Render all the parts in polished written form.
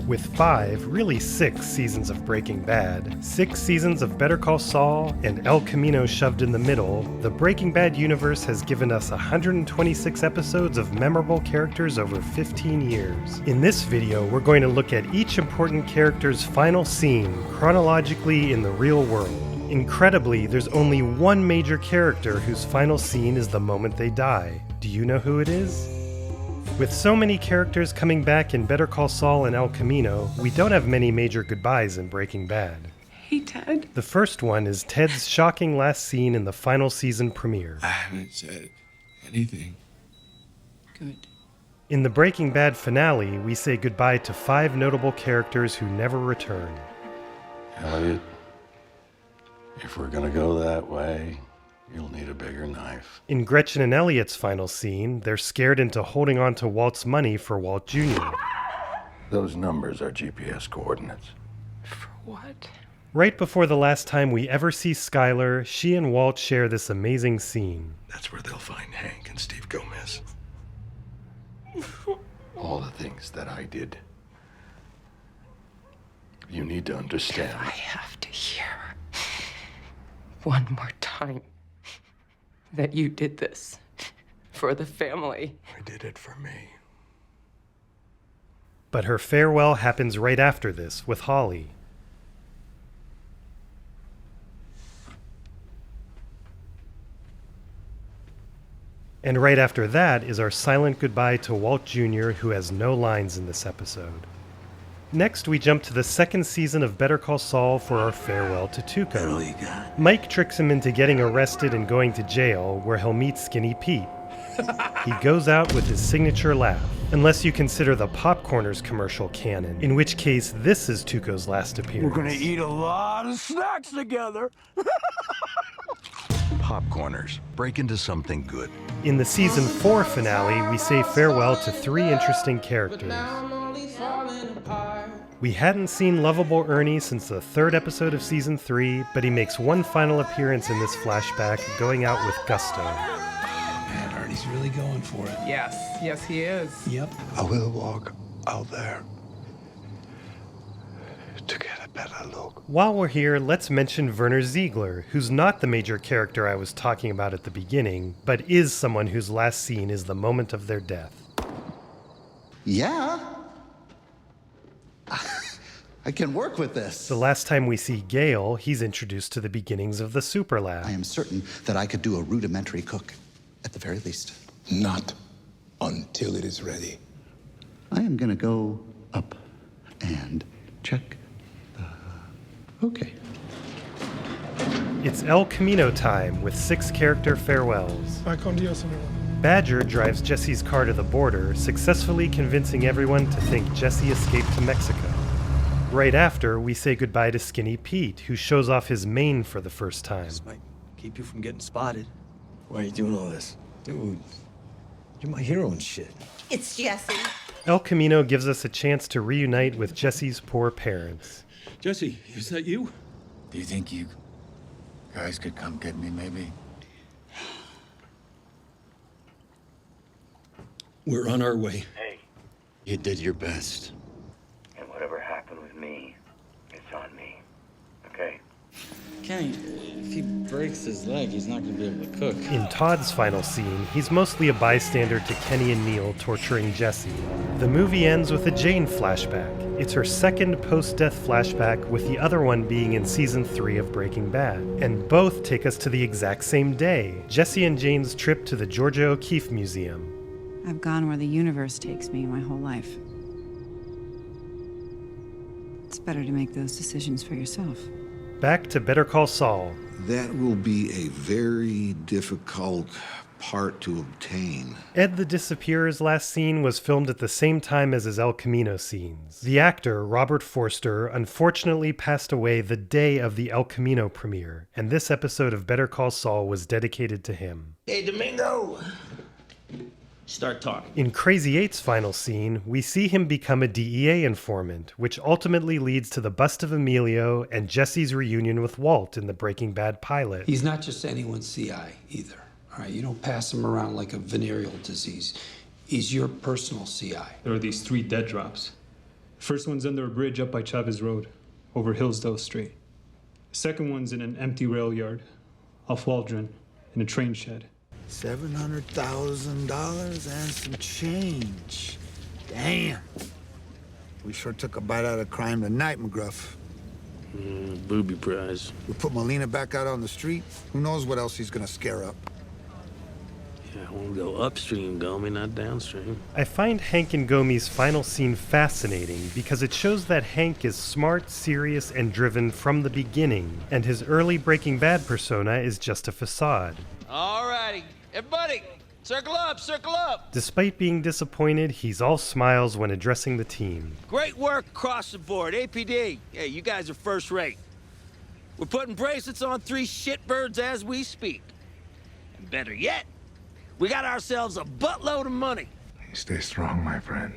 With 5, really 6 seasons of Breaking Bad, 6 seasons of Better Call Saul, and El Camino shoved in the middle, the Breaking Bad universe has given us 126 episodes of memorable characters over 15 years. In this video, we're going to look at each important character's final scene, chronologically in the real world. Incredibly, there's only one major character whose final scene is the moment they die. Do you know who it is? With so many characters coming back in Better Call Saul and El Camino, we don't have many major goodbyes in Breaking Bad. Hey, Ted. The first one is Ted's shocking last scene in the final season premiere. I haven't said anything. Good. In the Breaking Bad finale, we say goodbye to 5 notable characters who never return. Elliot, if we're gonna go that way, you'll need a bigger knife. In Gretchen and Elliot's final scene, they're scared into holding on to Walt's money for Walt Jr. Those numbers are GPS coordinates. For what? Right before the last time we ever see Skyler, she and Walt share this amazing scene. That's where they'll find Hank and Steve Gomez. All the things that I did. You need to understand. I have to hear one more time that you did this for the family. I did it for me. But her farewell happens right after this with Holly. And right after that is our silent goodbye to Walt Jr., who has no lines in this episode. Next, we jump to the second season of Better Call Saul for our farewell to Tuco. Mike tricks him into getting arrested and going to jail, where he'll meet Skinny Pete. He goes out with his signature laugh, unless you consider the Popcorners commercial canon, in which case this is Tuco's last appearance. We're gonna eat a lot of snacks together. Popcorners. Break into something good. In the season 4 finale, we say farewell to 3 interesting characters. We hadn't seen lovable Ernie since the 3rd episode of season 3, but he makes one final appearance in this flashback, going out with Gusto. Man, Ernie's really going for it. Yes, he is. Yep. I will walk out there to get a better look. While we're here, let's mention Werner Ziegler, who's not the major character I was talking about at the beginning, but is someone whose last scene is the moment of their death. Yeah. I can work with this. The last time we see Gale, he's introduced to the beginnings of the Super Lab. I am certain that I could do a rudimentary cook, at the very least. Not until it is ready. I am gonna go up and check the... Okay. It's El Camino time with 6 character farewells. Badger drives Jesse's car to the border, successfully convincing everyone to think Jesse escaped to Mexico. Right after, we say goodbye to Skinny Pete, who shows off his mane for the first time. This might keep you from getting spotted. Why are you doing all this? Dude, you're my hero and shit. It's Jesse. El Camino gives us a chance to reunite with Jesse's poor parents. Jesse, is that you? Do you think you guys could come get me, maybe? We're on our way. Hey. You did your best. And whatever happened with me, it's on me. Okay? Kenny, if he breaks his leg, he's not going to be able to cook. In Todd's final scene, he's mostly a bystander to Kenny and Neil torturing Jesse. The movie ends with a Jane flashback. It's her second post-death flashback, with the other one being in season 3 of Breaking Bad. And both take us to the exact same day, Jesse and Jane's trip to the Georgia O'Keeffe Museum. I've gone where the universe takes me my whole life. It's better to make those decisions for yourself. Back to Better Call Saul. That will be a very difficult part to obtain. Ed the Disappearer's last scene was filmed at the same time as his El Camino scenes. The actor, Robert Forster, unfortunately passed away the day of the El Camino premiere, and this episode of Better Call Saul was dedicated to him. Hey, Domingo! Start talking. In Crazy Eight's final scene, we see him become a DEA informant, which ultimately leads to the bust of Emilio and Jesse's reunion with Walt in the Breaking Bad pilot. He's not just anyone's CI either. All right, you don't pass him around like a venereal disease. He's your personal CI. There are these 3 dead drops. First one's under a bridge up by Chavez Road, over Hillsdale Street. The second one's in an empty rail yard, off Waldron, in a train shed. $700,000 and some change. Damn. We sure took a bite out of crime tonight, McGruff. Booby prize. We put Molina back out on the street. Who knows what else he's gonna scare up. Yeah, I won't go upstream, Gomi, not downstream. I find Hank and Gomi's final scene fascinating because it shows that Hank is smart, serious, and driven from the beginning, and his early Breaking Bad persona is just a facade. All righty. Everybody, circle up, circle up. Despite being disappointed, he's all smiles when addressing the team. Great work across the board. APD, yeah, you guys are first rate. We're putting bracelets on 3 shitbirds as we speak. And better yet, we got ourselves a buttload of money. Stay strong, my friend.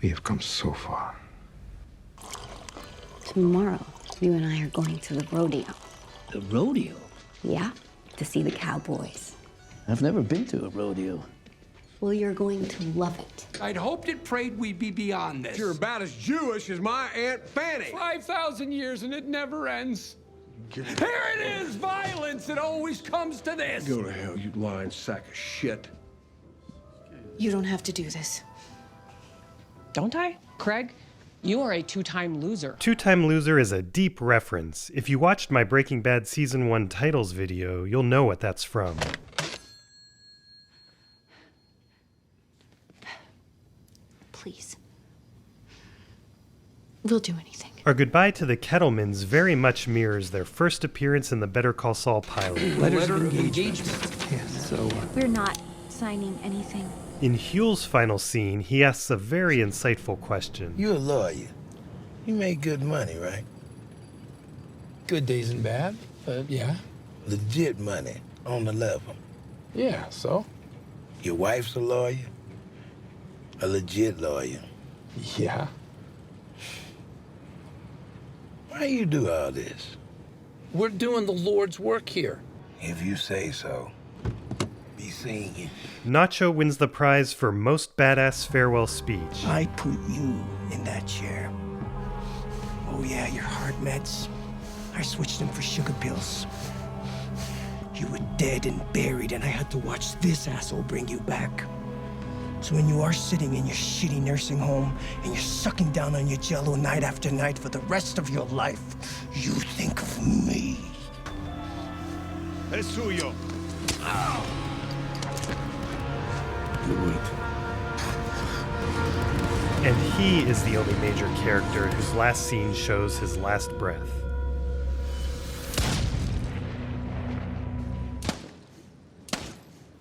We have come so far. Tomorrow, you and I are going to the rodeo. The rodeo? Yeah, to see the cowboys. I've never been to a rodeo. Well, you're going to love it. I'd hoped and prayed we'd be beyond this. You're about as Jewish as my Aunt Fanny. 5,000 years and it never ends. Here it is, violence. It always comes to this. Go to hell, you lying sack of shit. You don't have to do this. Don't I? Craig, you are a 2-time loser. 2-time loser is a deep reference. If you watched my Breaking Bad Season 1 titles video, you'll know what that's from. Please. We'll do anything. Our goodbye to the Kettlemans very much mirrors their first appearance in the Better Call Saul pilot. Letter of engagement. Yeah, so... We're not signing anything. In Huell's final scene, he asks a very insightful question. You're a lawyer. You make good money, right? Good days and bad, but yeah. Legit money, on the level. Yeah, so? Your wife's a lawyer? A legit lawyer? Yeah. Why you do all this? We're doing the Lord's work here. If you say so. Be seeing. Nacho wins the prize for Most Badass Farewell Speech. I put you in that chair. Oh yeah, your heart meds. I switched them for sugar pills. You were dead and buried, and I had to watch this asshole bring you back. So when you are sitting in your shitty nursing home and you're sucking down on your Jell-O night after night for the rest of your life, you think of me. Es suyo. And he is the only major character whose last scene shows his last breath.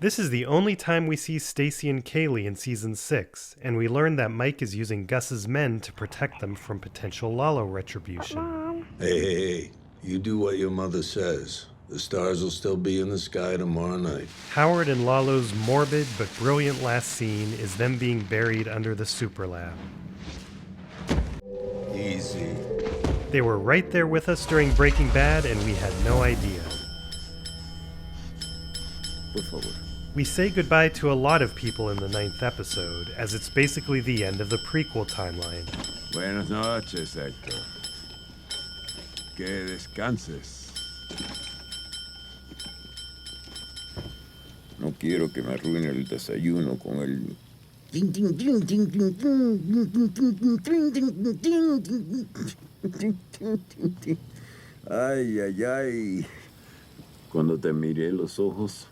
This is the only time we see Stacy and Kaylee in Season 6, and we learn that Mike is using Gus's men to protect them from potential Lalo retribution. Hey, you do what your mother says. The stars will still be in the sky tomorrow night. Howard and Lalo's morbid but brilliant last scene is them being buried under the super lab. Easy. They were right there with us during Breaking Bad, and we had no idea. Por favor. We say goodbye to a lot of people in the 9th episode, as it's basically the end of the prequel timeline. Buenas noches, Hector. Que descanses. No quiero que me arruine el desayuno con el... Ay, ay, ay. Cuando te miré los ojos,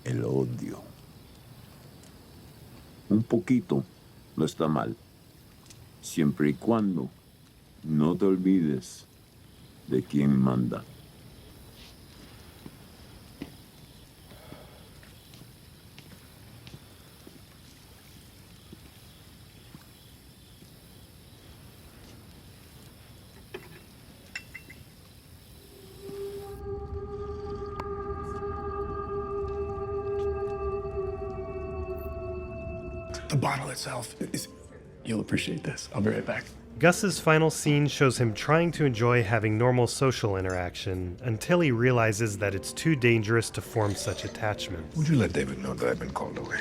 el odio. Un poquito no está mal, siempre y cuando no te olvides de quién manda. The bottle itself is... You'll appreciate this. I'll be right back. Gus's final scene shows him trying to enjoy having normal social interaction until he realizes that it's too dangerous to form such attachments. Would you let David know that I've been called away?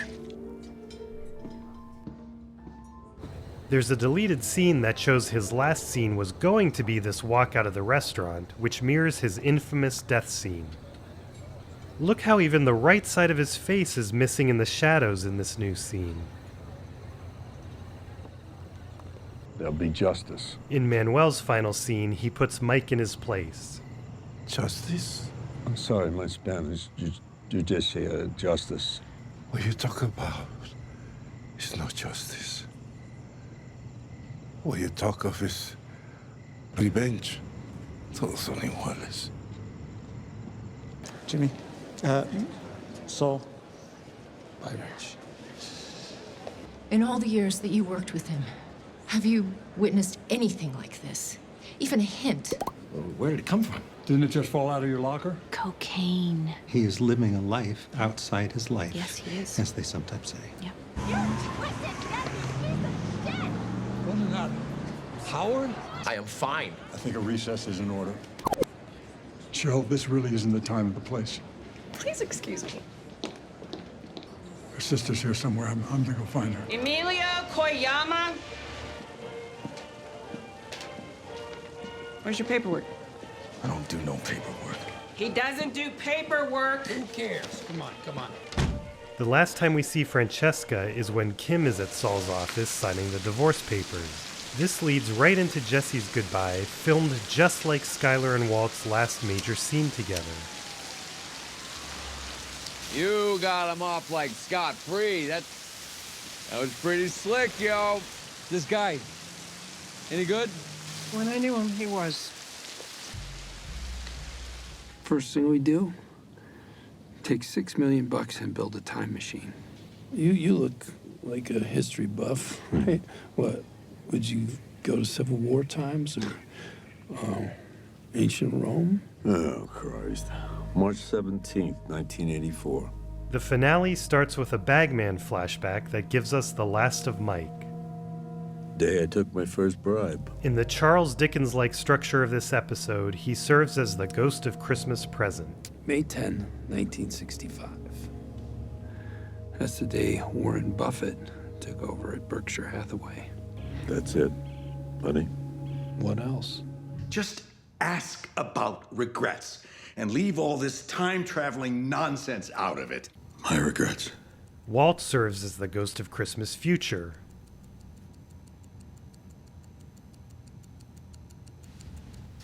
There's a deleted scene that shows his last scene was going to be this walk out of the restaurant, which mirrors his infamous death scene. Look how even the right side of his face is missing in the shadows in this new scene. There'll be justice. In Manuel's final scene, he puts Mike in his place. Justice? I'm sorry, my Spanish. Justicia, justice. What you talk about is not justice. What you talk of is revenge. Todos son iguales. Jimmy. Saul. Bye, Rich. In all the years that you worked with him, have you witnessed anything like this? Even a hint? Where did it come from? Didn't it just fall out of your locker? Cocaine. He is living a life outside his life. Yes, he is. As they sometimes say. Yep. Running out. Howard? I am fine. I think a recess is in order. Cheryl, this really isn't the time or the place. Please excuse me. Her sister's here somewhere. I'm gonna go find her. Emilio Koyama? Where's your paperwork? I don't do no paperwork. He doesn't do paperwork. Who cares? Come on. The last time we see Francesca is when Kim is at Saul's office signing the divorce papers. This leads right into Jesse's goodbye, filmed just like Skyler and Walt's last major scene together. You got him off like scot-free. That was pretty slick, yo. This guy, any good? When I knew him, he was. First thing we do, take $6 million and build a time machine. You look like a history buff, right? What, would you go to Civil War times or ancient Rome? Oh, Christ. March 17th, 1984. The finale starts with a Bagman flashback that gives us the last of Mike. Day I took my first bribe. In the Charles Dickens-like structure of this episode, he serves as the ghost of Christmas present. May 10, 1965. That's the day Warren Buffett took over at Berkshire Hathaway. That's it, buddy. What else? Just ask about regrets and leave all this time-traveling nonsense out of it. My regrets. Walt serves as the ghost of Christmas future.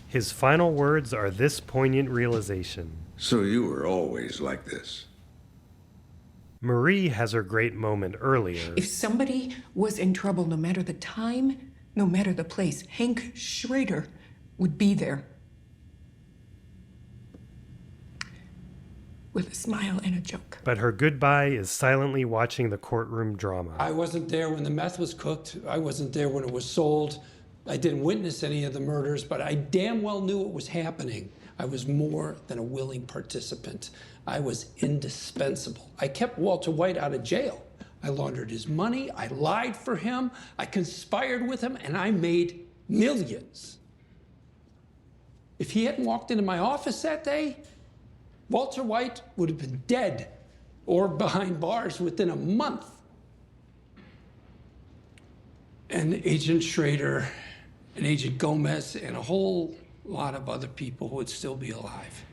His final words are this poignant realization. So you were always like this? Marie has her great moment earlier. If somebody was in trouble, no matter the time, no matter the place, Hank Schrader would be there. With a smile and a joke. But her goodbye is silently watching the courtroom drama. I wasn't there when the meth was cooked. I wasn't there when it was sold. I didn't witness any of the murders, but I damn well knew it was happening. I was more than a willing participant. I was indispensable. I kept Walter White out of jail. I laundered his money, I lied for him, I conspired with him, and I made millions. If he hadn't walked into my office that day, Walter White would have been dead or behind bars within a month. And Agent Schrader and Agent Gomez and a whole lot of other people would still be alive.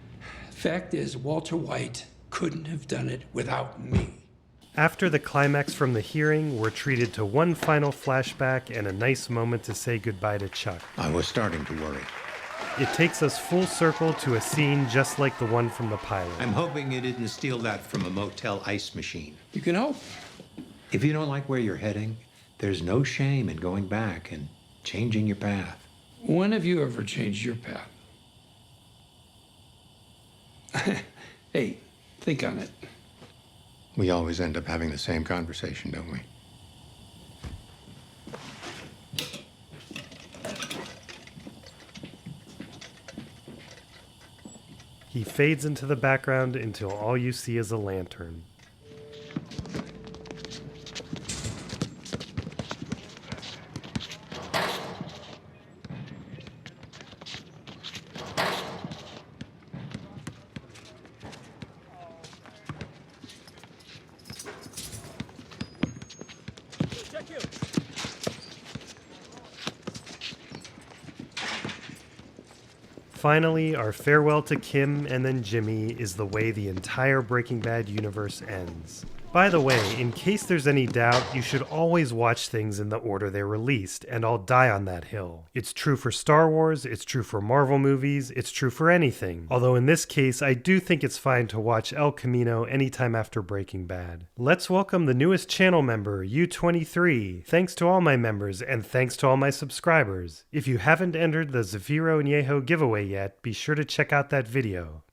Fact is, Walter White couldn't have done it without me. After the climax from the hearing, we're treated to one final flashback and a nice moment to say goodbye to Chuck. I was starting to worry. It takes us full circle to a scene just like the one from the pilot. I'm hoping you didn't steal that from a motel ice machine. You can hope. If you don't like where you're heading, there's no shame in going back and changing your path. When have you ever changed your path? Hey, think on it. We always end up having the same conversation, don't we? He fades into the background until all you see is a lantern. Finally, our farewell to Kim and then Jimmy is the way the entire Breaking Bad universe ends. By the way, in case there's any doubt, you should always watch things in the order they're released, and I'll die on that hill. It's true for Star Wars, it's true for Marvel movies, it's true for anything. Although in this case, I do think it's fine to watch El Camino anytime after Breaking Bad. Let's welcome the newest channel member, U23. Thanks to all my members, and thanks to all my subscribers. If you haven't entered the Zafiro Añejo giveaway yet, be sure to check out that video.